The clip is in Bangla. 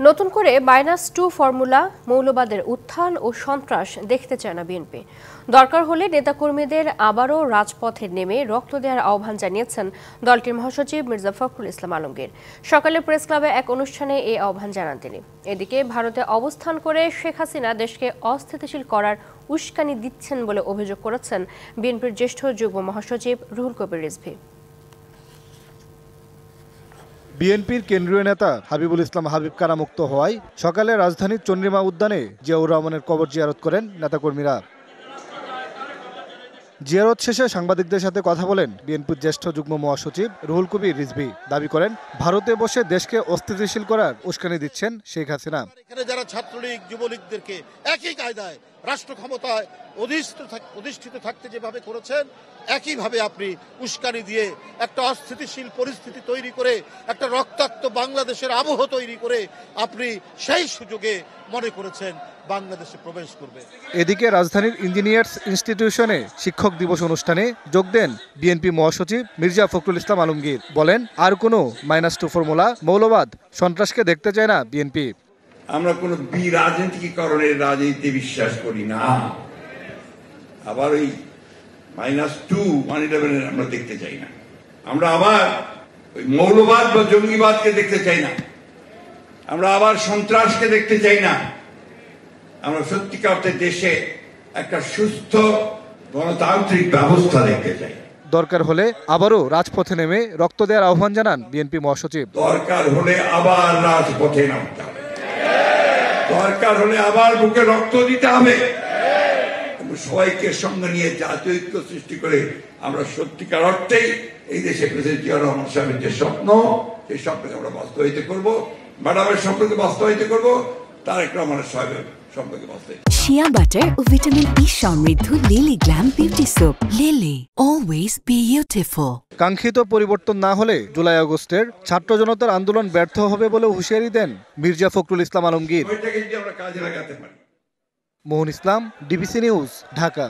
নতুন করে -2 ফর্মুলা মৌলবাদের উত্থান ও সন্ত্রাস দেখতে চায় না বিএনপি। দরকার হলে নেতাকর্মীদের আবারও রাজপথে নেমে রক্ত দেওয়ার আহ্বান জানিয়েছেন দলটির মহাসচিব মির্জা ফখরুল ইসলাম আলমগীর। সকালে প্রেস ক্লাবে এক অনুষ্ঠানে এই আহ্বান জানান তিনি। এদিকে ভারতে অবস্থান করে শেখ হাসিনা দেশকে অস্থিতিশীল করার উস্কানি দিচ্ছেন বলে অভিযোগ করেছেন বিএনপির জ্যেষ্ঠ যুগ্ম মহাসচিব রুহুল কবির রিজভী। বিএনপির কেন্দ্রীয় নেতা হাবিবুল ইসলাম হাবিব কারামুক্ত হওয়ায় সকালে রাজধানীর চন্দ্রিমা উদ্যানে জিয়াউর রহমানের কবর জিয়ারত করেন নেতাকর্মীরা। জিয়ারত শেষে সাংবাদিকদের সাথে কথা বলেন বিএনপির জ্যেষ্ঠ যুগ্ম মহাসচিব রুহুল কবির রিজভী। দাবি করেন ভারতে বসে দেশকে অস্থিতিশীল করার উস্কানি দিচ্ছেন শেখ হাসিনা। এখানে যারা ছাত্রলীগ যুবলীগদেরকে একই কায়দায় রাষ্ট্র ক্ষমতায় অধিষ্ঠিত থাকতে যেভাবে করেছেন, একইভাবে আপনি উস্কানি দিয়ে একটা অস্থিতিশীল পরিস্থিতি তৈরি করে একটা রক্তাক্ত বাংলাদেশের আবহ তৈরি করে আপনি সেই সুযোগে মনে করেছেন বাংলাদেশে প্রবেশ করবে। এদিকে রাজধানীর ইঞ্জিনিয়ার্স ইনস্টিটিউশনে শিক্ষক দিবস অনুষ্ঠানে যোগ দেন বিএনপি মহাসচিব মির্জা ফখরুল ইসলাম আলমগীর। বলেন, আর কোনো -2 ফর্মুলা মৌলবাদ সন্ত্রাসকে দেখতে চায় না বিএনপি। আমরা কোনো রাজনীতিকরণের রাজনীতি বিশ্বাস করি না। আবার ওই -2 111 আমরা দেখতে চাই না। আমরা আবার ওই মৌলবাদ বা জঙ্গিবাদকে দেখতে চাই না। আমরা আবার সন্ত্রাসকে দেখতে চাই না। আমরা সত্যিকার অর্থে দেশে একটা সুস্থ গণতান্ত্রিক ব্যবস্থা দেখতে চাই। দরকার হলে আবারও রাজপথে নেমে রক্ত দেওয়ার আহ্বান জানান বিএনপি মহাসচিব। দরকার হলে আবার রাজপথে নামতে হবে, দরকার হলে আবার বুকে রক্ত দিতে হবে। সবাইকে সঙ্গে নিয়ে জাতীয় ঐক্য সৃষ্টি করে আমরা সত্যিকার অর্থেই এই দেশে প্রেসিডেন্ট জিয়াউর রহমান সাহেবের যে স্বপ্ন, সেই স্বপ্নকে আমরা বাস্তবায়িত করব, ম্যাডামের স্বপ্নকে বাস্তবায়িত করব, তারেক রহমানের সাহেবের স্বপ্নকে বাস্তবায়িত। শিয়া বাটার ও ভিটামিন ই সমৃদ্ধ lily glam beauty soap. Lily, always beautiful. কাঙ্ক্ষিত পরিবর্তন না হলে জুলাই আগস্টের ছাত্র জনতার আন্দোলন ব্যর্থ হবে বলে হুঁশিয়ারি দেন মির্জা ফখরুল ইসলাম আলমগীর। ওইটাকে যদি আমরা কাজে লাগাতে পারি। মোহন ইসলাম, ডিবিসি নিউজ, ঢাকা।